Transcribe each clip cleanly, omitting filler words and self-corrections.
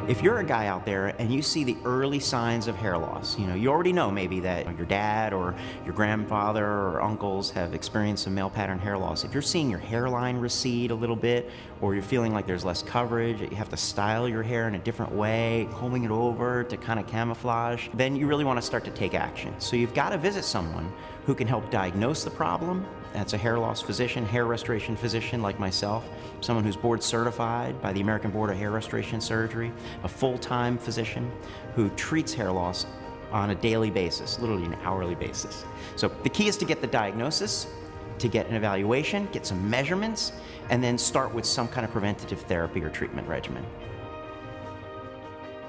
If you're a guy out there and you see the early signs of hair loss, you already know maybe that your dad or your grandfather or uncles have experienced some male pattern hair loss. If you're seeing your hairline recede a little bit, or you're feeling like there's less coverage, that you have to style your hair in a different way, combing it over to kind of camouflage, then you really want to start to take action. So you've got to visit someone who can help diagnose the problem. That's a hair loss physician, hair restoration physician like myself, someone who's board certified by the American Board of Hair Restoration Surgery, a full-time physician who treats hair loss on a daily basis, literally an hourly basis. So the key is to get the diagnosis, to get an evaluation, get some measurements, and then start with some kind of preventative therapy or treatment regimen.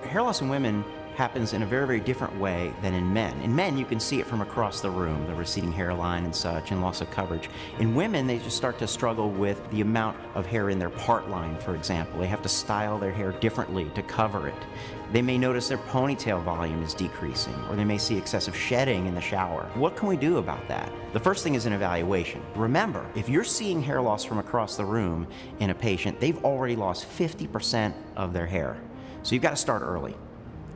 Hair loss in women happens in a very, very different way than in men. In men, you can see it from across the room, the receding hairline and such, and loss of coverage. In women, they just start to struggle with the amount of hair in their part line, for example. They have to style their hair differently to cover it. They may notice their ponytail volume is decreasing, or they may see excessive shedding in the shower. What can we do about that? The first thing is an evaluation. Remember, if you're seeing hair loss from across the room in a patient, they've already lost 50% of their hair. So you've got to start early.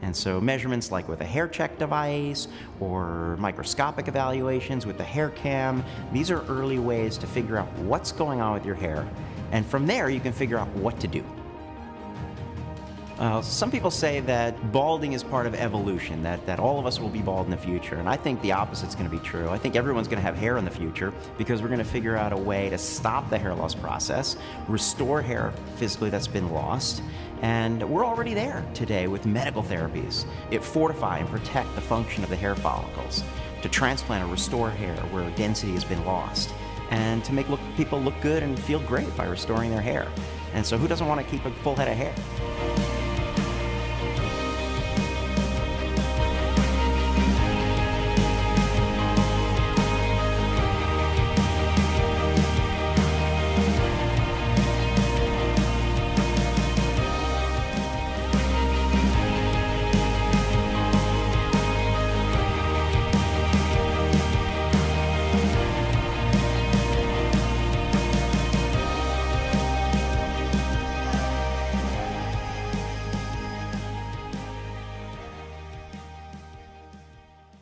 And so measurements like with a hair check device or microscopic evaluations with the hair cam, these are early ways to figure out what's going on with your hair. And from there, you can figure out what to do. Some people say that balding is part of evolution, that all of us will be bald in the future, and I think the opposite's going to be true. I think everyone's going to have hair in the future because we're going to figure out a way to stop the hair loss process, restore hair physically that's been lost, and we're already there today with medical therapies. It fortify and protect the function of the hair follicles, to transplant or restore hair where density has been lost, and to make people look good and feel great by restoring their hair. And so who doesn't want to keep a full head of hair?